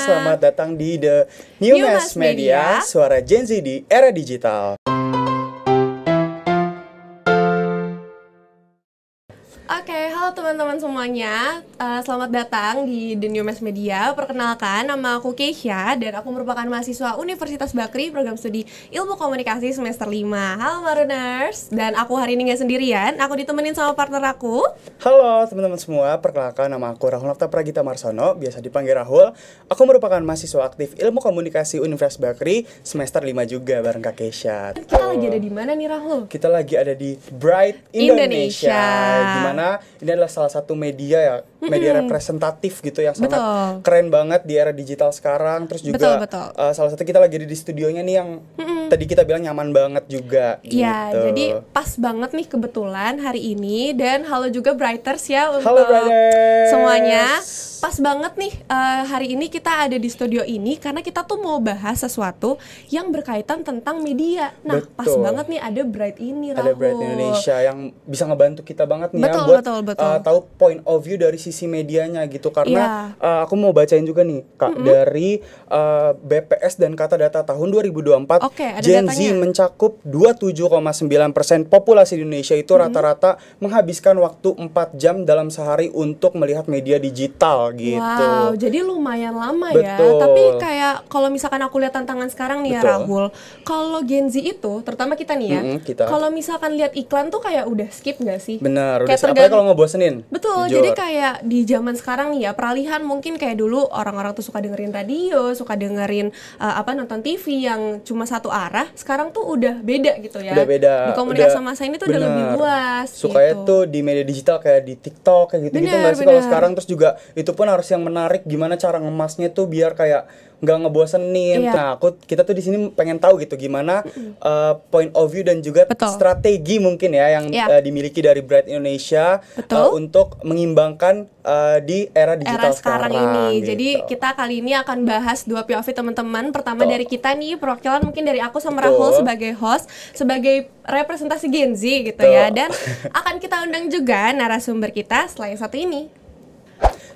selamat datang di The New Mass Media, suara Gen Z di era digital. Oke, halo teman-teman semuanya. Selamat datang di The New Mass Media. Perkenalkan, nama aku Keisha dan aku merupakan mahasiswa Universitas Bakri, program studi Ilmu Komunikasi semester 5. Halo Maruners, dan aku hari ini nggak sendirian. Aku ditemenin sama partner aku. Halo teman-teman semua, perkenalkan nama aku Rahul Nafta Pragita Marsono, biasa dipanggil Rahul. Aku merupakan mahasiswa aktif Ilmu Komunikasi Universitas Bakri semester 5 juga bareng Kak Keisha. Kita lagi ada di mana nih Rahul? Kita lagi ada di Bright Indonesia. Dimana ini adalah salah satu media ya, media representatif gitu yang sangat keren banget di era digital sekarang. Terus juga salah satu kita lagi ada di studionya nih yang tadi kita bilang nyaman banget juga. Iya, gitu. jadi pas banget nih kebetulan hari ini. Dan halo juga Brighters ya untuk semuanya. Pas banget nih hari ini kita ada di studio ini karena kita tuh mau bahas sesuatu yang berkaitan tentang media. Nah, pas banget nih ada Bright ini, Rahul. Ada Bright Indonesia yang bisa ngebantu kita banget nih buat tahu point of view dari sisi medianya gitu. Karena aku mau bacain juga nih Kak, dari BPS dan Kata Data tahun 2024, Gen Z mencakup 27,9% populasi di Indonesia itu rata-rata menghabiskan waktu 4 jam dalam sehari untuk melihat media digital gitu. Wow, jadi lumayan lama ya. Tapi kayak kalau misalkan aku lihat tantangan sekarang nih ya Rahul, kalau Gen Z itu, terutama kita nih ya, kalau misalkan lihat iklan tuh kayak udah skip nggak sih? Benar, udah apalagi kalau ngebosenin. Betul, jadi kayak di zaman sekarang nih ya, peralihan mungkin kayak dulu orang-orang tuh suka dengerin radio, suka dengerin nonton TV yang cuma satu arah. Sekarang tuh udah beda gitu ya. Udah beda. Di komunikasi masa ini tuh udah lebih luas. Sukanya gitu. tuh di media digital kayak di TikTok kayak gitu-gitu nggak sih kalau sekarang. Terus juga itu pun harus yang menarik, gimana cara ngemasnya tuh biar kayak nggak ngebosenin. Nah, kita tuh di sini pengen tahu gitu gimana point of view dan juga strategi mungkin ya yang dimiliki dari Bright Indonesia untuk mengimbangkan di era digital sekarang ini. Gitu. Jadi kita kali ini akan bahas dua POV teman-teman. Pertama dari kita nih, perwakilan mungkin dari aku sama Rahul sebagai host, sebagai representasi Gen Z gitu ya. Dan akan kita undang juga narasumber kita setelah yang satu ini.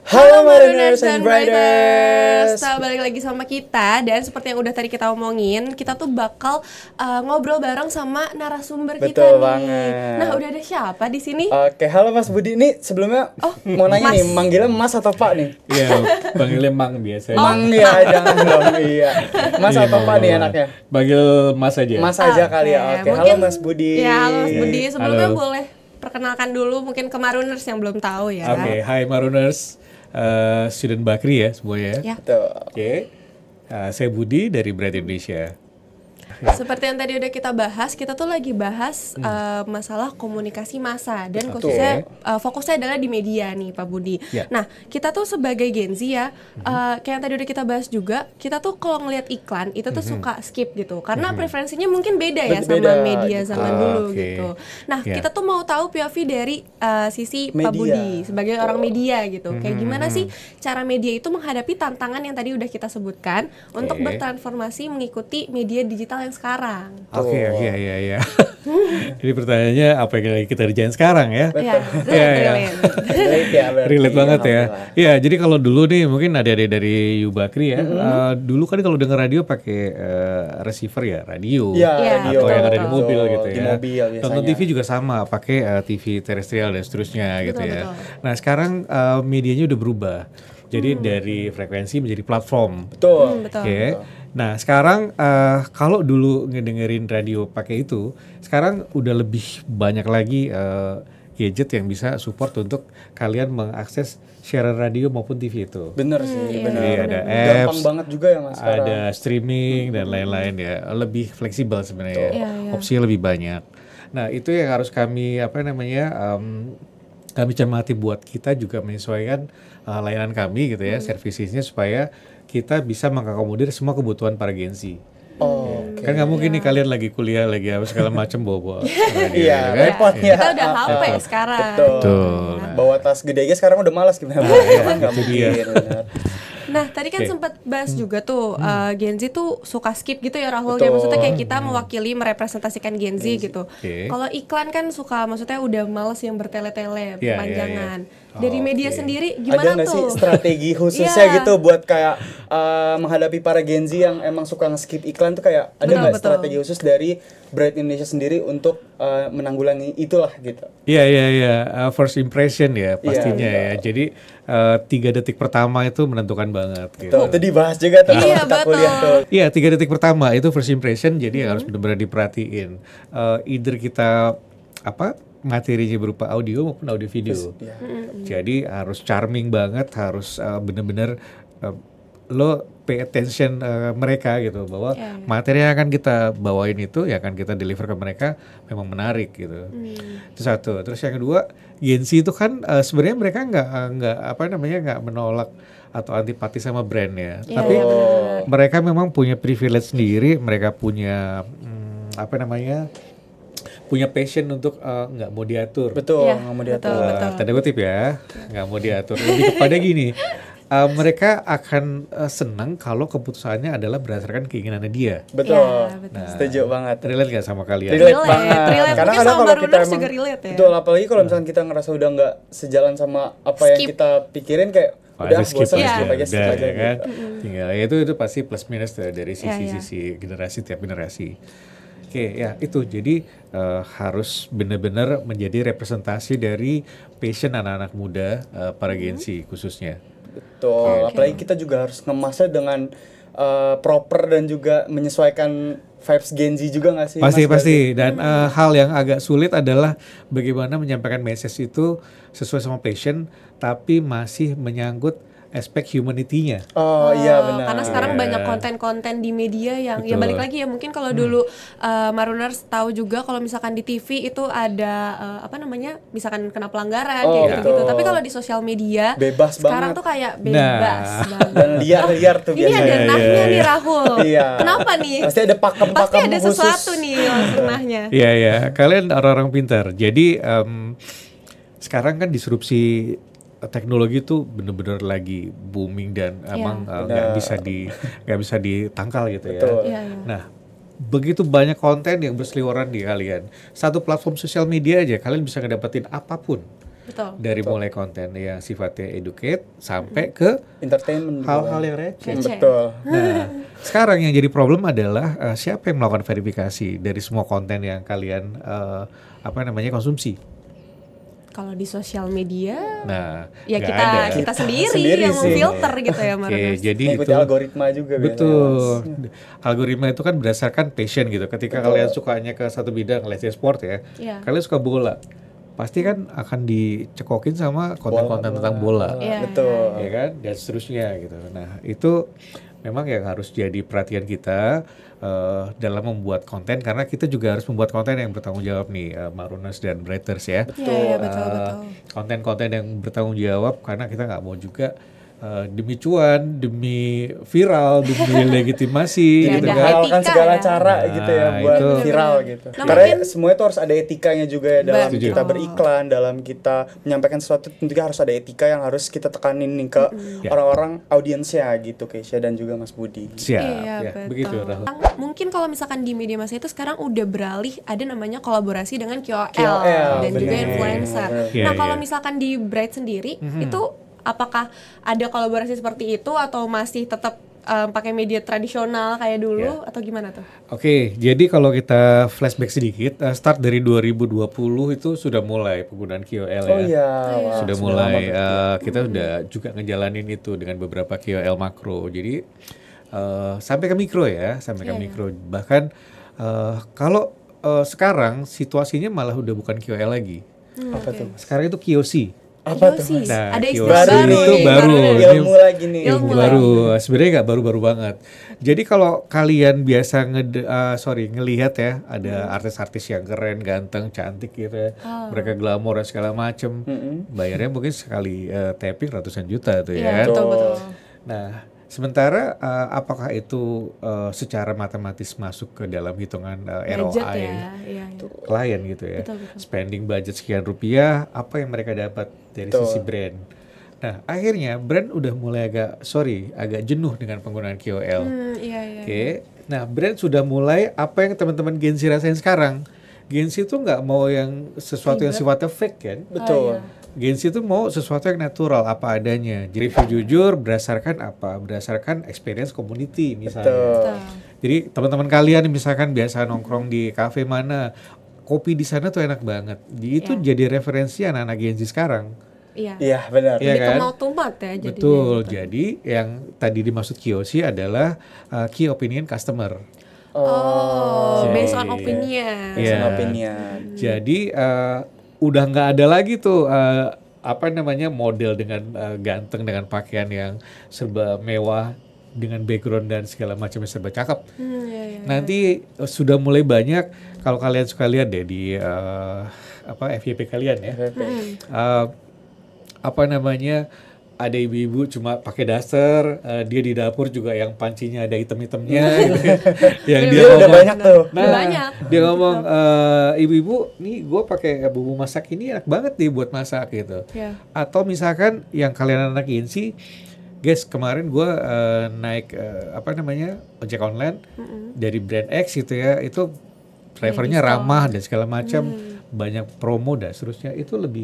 Halo Mariners and Brighters. Balik lagi sama kita. Dan seperti yang udah tadi kita omongin, kita tuh bakal ngobrol bareng sama narasumber kita nih. Banget. Nah, udah ada siapa di sini? Oke, halo Mas Budi. Ini sebelumnya mau nanya nih, manggilnya Mas atau Pak nih? Iya, panggilnya Mang biasanya. Mang ya, jangan dong. Iya. Mas atau Pak nih anaknya? Panggil Mas aja. Mas aja kali ya. Oke, halo Mas Budi. Ya, halo Mas Budi. Sebelumnya boleh perkenalkan dulu mungkin ke Maruners yang belum tahu ya. Oke, hai Maruners. Student Bakri ya semuanya. Ya. Oke. Saya Budi dari Bright Indonesia. Seperti yang tadi udah kita bahas, kita tuh lagi bahas masalah komunikasi massa dan khususnya fokusnya adalah di media nih Pak Budi. Nah, kita tuh sebagai Gen Z ya, kayak yang tadi udah kita bahas juga, kita tuh kalau ngelihat iklan itu tuh suka skip gitu, karena preferensinya mungkin beda ya sama media zaman dulu gitu. Nah, kita tuh mau tahu POV dari sisi media. Pak Budi sebagai orang media gitu. Kayak gimana sih cara media itu menghadapi tantangan yang tadi udah kita sebutkan untuk bertransformasi mengikuti media digital yang sekarang. Oke, iya. Jadi pertanyaannya apa yang lagi kita kerjain sekarang ya? Relate banget ya. Iya, jadi kalau dulu nih mungkin adik-adik dari Yubakri ya. Dulu kan kalau denger radio pakai receiver ya, radio. Atau yang ada di mobil gitu ya. Di mobil biasanya. Nonton TV juga sama, pakai TV terestrial dan seterusnya gitu ya. Nah, sekarang medianya udah berubah. Jadi dari frekuensi menjadi platform. Betul. Nah sekarang kalau dulu ngedengerin radio pakai itu, sekarang udah lebih banyak lagi gadget yang bisa support untuk kalian mengakses siaran radio maupun TV itu. Bener sih, bener. Jadi ada apps, gampang banget juga ya Mas sekarang. Ada streaming dan lain-lain ya, lebih fleksibel sebenarnya. Opsinya lebih banyak. Nah itu yang harus kami kami cermati buat kita juga menyesuaikan layanan kami gitu ya, servicesnya supaya kita bisa mengakomodir semua kebutuhan para Gen Z. Kan nggak mungkin nih kalian lagi kuliah lagi apa segala macam bawa iya, repot ya. Kita udah HP sekarang. Betul. Bawa tas gede aja sekarang udah malas gimana? Kan nggak mungkin. Nah, tadi kan sempat bahas juga tuh Gen Z tuh suka skip gitu ya Rahul. Ya maksudnya kayak kita mewakili merepresentasikan Gen Z gitu. Kalau iklan kan suka maksudnya udah males yang bertele-tele, panjangan. Dari media sendiri gimana ada tuh? Ada nggak sih strategi khususnya gitu buat kayak menghadapi para Gen Z yang emang suka nge-skip iklan tuh, kayak ada nggak strategi khusus dari Bright Indonesia sendiri untuk menanggulangi itulah gitu? Iya. First impression ya pastinya ya. Jadi 3 detik pertama itu menentukan banget. Gitu. Itu dibahas juga tuh kalau kita kuliah tuh. Iya, 3 detik pertama itu first impression. Jadi harus benar-benar diperhatiin. Either kita materinya berupa audio maupun audio video. Jadi harus charming banget, harus benar-benar lo pay attention mereka gitu, bahwa materi yang akan kita bawain itu ya akan kita deliver ke mereka memang menarik gitu. Itu satu. Terus yang kedua, Gen Z itu kan sebenarnya mereka nggak menolak atau antipati sama brand ya. Tapi mereka memang punya privilege sendiri, mereka punya punya passion untuk nggak mau diatur. Betul, nggak mau diatur. Tanda kutip ya, nggak mau diatur. Lebih kepada gini, mereka akan senang kalau keputusannya adalah berdasarkan keinginannya dia. Betul. Nah, setuju banget. Relate nggak sama kalian? Relate banget. Karena kadang kalau kita emang relate, ya? betul, apalagi kalau misalkan kita ngerasa udah nggak sejalan sama apa yang kita pikirin, kayak udah bosan skip aja kan. Tinggal itu pasti plus minus dari sisi generasi tiap generasi. Oke, ya itu jadi harus benar-benar menjadi representasi dari passion anak-anak muda para Gen Z khususnya. Betul, apalagi kita juga harus ngemasnya dengan proper dan juga menyesuaikan vibes Gen Z juga nggak sih? Pasti. Dan hal yang agak sulit adalah bagaimana menyampaikan message itu sesuai sama passion, tapi masih menyangkut aspek humanity-nya. Oh iya benar. Karena sekarang banyak konten-konten di media yang ya balik lagi ya, mungkin kalau dulu Maruners tahu juga kalau misalkan di TV itu ada misalkan kena pelanggaran kayak gitu. Tapi kalau di sosial media bebas sekarang banget. Tuh kayak bebas banget. Dan liar tuh biasanya. Ini ada nahnya nih Rahul. Kenapa nih? Pasti ada pakem-pakem khusus. Pasti ada sesuatu nih langsung nahnya. Iya, kalian orang-orang pintar. Jadi sekarang kan disrupsi teknologi itu benar-benar lagi booming dan emang nggak bisa ditangkal gitu ya. Nah, begitu banyak konten yang berseliweran di kalian. Satu platform sosial media aja kalian bisa ngedapetin apapun. Dari mulai konten yang sifatnya educate sampai ke entertainment, hal-hal yang receh. Betul. Nah, sekarang yang jadi problem adalah siapa yang melakukan verifikasi dari semua konten yang kalian konsumsi. Kalau di sosial media, ya kita sendiri yang memfilter gitu ya, Maruners. Jadi itu algoritma juga. Betul. Algoritma itu kan berdasarkan passion gitu. Ketika kalian sukanya ke satu bidang, let's say sport ya, kalian suka bola, pasti kan akan dicekokin sama konten-konten tentang bola. Betul. Ya kan, dan seterusnya gitu. Nah, itu memang yang harus jadi perhatian kita dalam membuat konten, karena kita juga harus membuat konten yang bertanggung jawab nih, Maruners dan Brighters ya. Betul. Konten-konten yang bertanggung jawab, karena kita nggak mau juga demi cuan, demi viral, demi legitimasi gitu kan. Menghalalkan segala cara gitu ya buat viral gitu. Karena semuanya itu harus ada etikanya juga ya, dalam kita beriklan, dalam kita menyampaikan sesuatu tentunya harus ada etika yang harus kita tekanin nih ke orang-orang audiensnya gitu, Keisha dan juga Mas Budi. Siap. Begitu Rahul. Mungkin kalau misalkan di media massa itu sekarang udah beralih ada namanya kolaborasi dengan KOL dan juga influencer. Nah, kalau misalkan di Bright sendiri itu apakah ada kolaborasi seperti itu atau masih tetap pakai media tradisional kayak dulu atau gimana tuh? Oke, jadi kalau kita flashback sedikit, start dari 2020 itu sudah mulai penggunaan KOL sudah mulai. Kita sudah juga ngejalanin itu dengan beberapa KOL makro. Jadi sampai ke mikro ya, mikro. Bahkan kalau sekarang situasinya malah udah bukan KOL lagi. Apa tuh? Sekarang itu KOC. Apa tuh? Nah, ada istilah baru ilmu lagi nih. Ilmu baru. Sebenarnya nggak baru-baru banget. Jadi kalau kalian biasa ngelihat ya, ada artis-artis yang keren, ganteng, cantik gitu ya. Mereka glamor dan segala macem. Bayarnya mungkin sekali tapping ratusan juta tuh ya. Betul. Nah, sementara apakah itu secara matematis masuk ke dalam hitungan ROI klien gitu ya. Betul. Spending budget sekian rupiah, apa yang mereka dapat dari sisi brand. Nah, akhirnya brand udah mulai agak jenuh dengan penggunaan KOL. Oke. Nah, brand sudah mulai apa yang teman-teman Gen Z rasain sekarang. Gen Z itu nggak mau yang sesuatu yang sifatnya fake kan. Betul. Gen Z itu mau sesuatu yang natural, apa adanya. Jadi review jujur berdasarkan apa? Berdasarkan experience community misalnya. Betul. Jadi teman-teman kalian misalkan biasa nongkrong di kafe mana, kopi di sana tuh enak banget. Itu jadi referensi anak-anak Gen Z sekarang. Iya benar. Jadi kan? kemotumat ya jadinya. Betul. Jadi yang tadi dimaksud KOC adalah key opinion customer. Based on opinion. Based on opinion. Jadi udah nggak ada lagi tuh model dengan ganteng dengan pakaian yang serba mewah dengan background dan segala macamnya serba cakep. Nanti sudah mulai banyak, kalau kalian suka lihat deh di FYP kalian ya. Ada ibu-ibu cuma pakai daster, dia di dapur juga yang pancinya ada item-itemnya gitu. Yang dia ngomong, udah banyak tuh. Dia ngomong, ibu-ibu, nih gue pakai bumbu masak ini enak banget nih buat masak gitu. Atau misalkan yang kalian anak Insi, guys, kemarin gue naik ojek online dari brand X gitu ya, itu drivernya ramah dan segala macam. Banyak promo dan seterusnya, itu lebih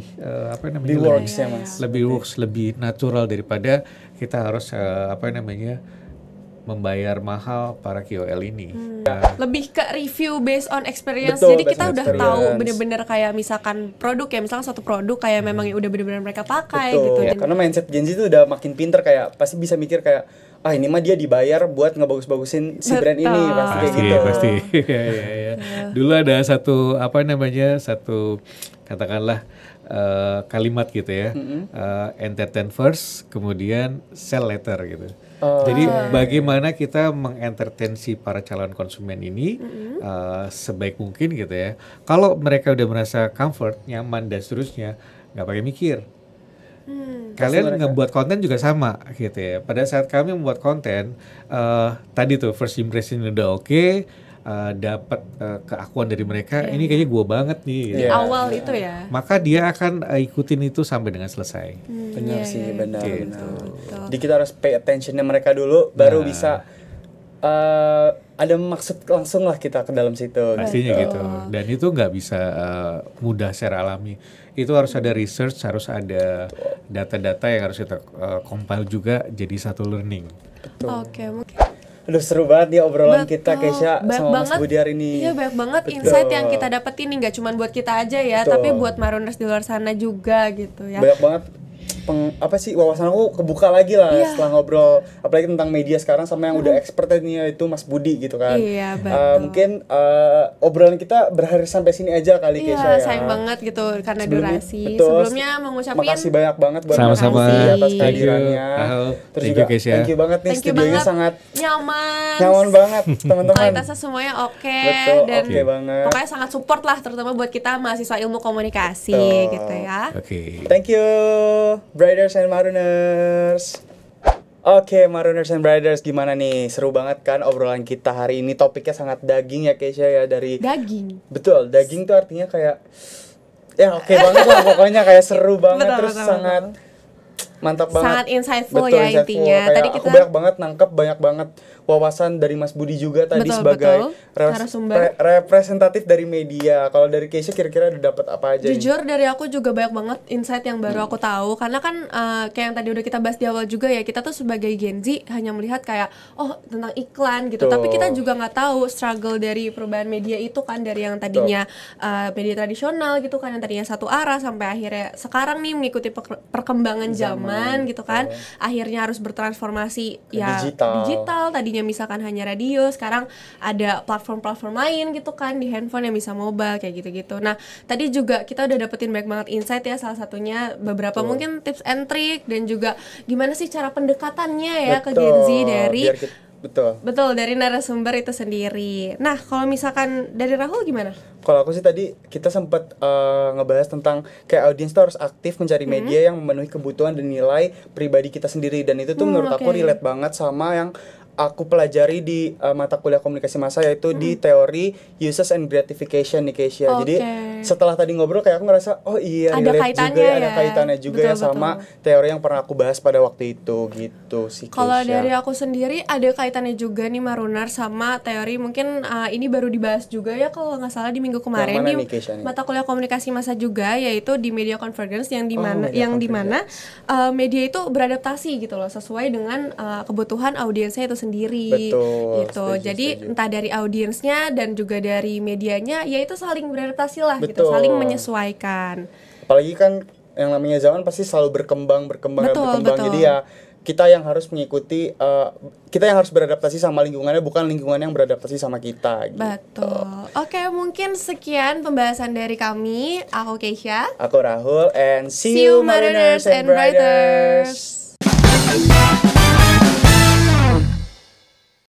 lebih works, lebih natural daripada kita harus membayar mahal para KOL ini. Lebih ke review based on experience. Jadi kita udah tahu bener-bener kayak misalkan produk ya, misalkan satu produk kayak memang udah bener-bener mereka pakai gitu. Karena mindset Gen Z itu udah makin pinter, kayak pasti bisa mikir kayak ini mah dia dibayar buat ngebagus-bagusin si brand ini, pasti kayak gitu. Pasti. Ya. Dulu ada satu katakanlah kalimat gitu ya, entertain first, kemudian sell later gitu. Jadi bagaimana kita mengentertain si para calon konsumen ini sebaik mungkin gitu ya. Kalau mereka udah merasa comfort, nyaman dan seterusnya, nggak pakai mikir. Kalian ngebuat konten juga sama gitu ya. Pada saat kami membuat konten, tadi tuh first impression udah oke, dapat keakuan dari mereka, ini kayaknya gua banget nih gitu. Awal itu ya, maka dia akan ikutin itu sampai dengan selesai. Benar sih, benar. Jadi kita harus pay attention-nya mereka dulu, baru bisa ada maksud langsung lah kita ke dalam situ. Pastinya gitu. Dan itu nggak bisa mudah secara alami. Itu harus ada research, harus ada data-data yang harus kita compile juga jadi satu learning. Oke. Aduh, seru banget ya obrolan kita, Keisha, sama Mas Budi hari ini. Iya, banyak banget insight yang kita dapetin nih, nggak cuma buat kita aja ya, tapi buat Marooners di luar sana juga gitu ya. Banyak banget wawasan aku kebuka lagi lah setelah ngobrol, apalagi tentang media sekarang sama yang udah expert nih, yaitu Mas Budi gitu kan. Iya, betul. Mungkin obrolan kita berakhir sampai sini aja kali, Keisha ya. Sayang banget gitu karena durasi. Sebelumnya mengucapin makasih banyak banget buat sama-sama atas kehadirannya. Terus juga thank you banget nih, studionya sangat nyaman banget teman-teman. Kualitasnya semuanya oke, dan banget. Pokoknya sangat support lah, terutama buat kita mahasiswa ilmu komunikasi gitu ya. Thank you Briders and Marooners. Oke, Marooners and Briders, gimana nih? Seru banget kan obrolan kita hari ini. Topiknya sangat daging ya, Keisha ya, dari daging. Betul, daging tuh artinya kayak oke banget lah pokoknya, kayak seru banget. Betul, sangat mantap banget. Sangat insightful ya intinya. Kayak tadi kita banyak banget nangkep banyak banget wawasan dari Mas Budi juga tadi sebagai representatif dari media. Kalau dari Keisha kira-kira udah dapat apa aja? Jujur dari aku juga banyak banget insight yang baru aku tahu, karena kan kayak yang tadi udah kita bahas di awal juga ya, kita tuh sebagai Gen Z hanya melihat kayak tentang iklan gitu, tapi kita juga nggak tahu struggle dari perubahan media itu kan, dari yang tadinya media tradisional gitu kan, yang tadinya satu arah sampai akhirnya sekarang nih mengikuti perkembangan zaman gitu kan, akhirnya harus bertransformasi digital. Tadinya misalkan hanya radio, sekarang ada platform-platform lain gitu kan di handphone yang bisa mobile kayak gitu-gitu. Nah, tadi juga kita udah dapetin banyak banget insight ya, salah satunya beberapa mungkin tips and trick, dan juga gimana sih cara pendekatannya ya ke Gen Z dari Betul, dari narasumber itu sendiri. Nah, kalau misalkan dari Rahul gimana? Kalau aku sih tadi kita sempat ngebahas tentang kayak audiens tuh harus aktif mencari media yang memenuhi kebutuhan dan nilai pribadi kita sendiri, dan itu tuh menurut aku relate banget sama yang aku pelajari di mata kuliah komunikasi massa, yaitu di teori uses and gratification nih, Keisha. Jadi setelah tadi ngobrol kayak aku ngerasa oh iya ada kaitannya ada kaitannya juga betul, ya sama teori yang pernah aku bahas pada waktu itu gitu sih. Kalau dari aku sendiri ada kaitannya juga nih Marunar sama teori mungkin ini baru dibahas juga ya kalau nggak salah di minggu kemarin di mata kuliah komunikasi massa juga, yaitu di media convergence yang dimana media itu beradaptasi gitu loh sesuai dengan kebutuhan audiensnya itu sendiri. Betul, gitu. Jadi entah dari audiensnya dan juga dari medianya ya itu saling beradaptasi lah gitu, saling menyesuaikan. Apalagi kan yang namanya zaman pasti selalu berkembang. Jadi ya kita yang harus mengikuti, kita yang harus beradaptasi sama lingkungannya, bukan lingkungan yang beradaptasi sama kita gitu. Betul. Oke, mungkin sekian pembahasan dari kami. Aku Keisha, aku Rahul, and see you Mariners and Writers.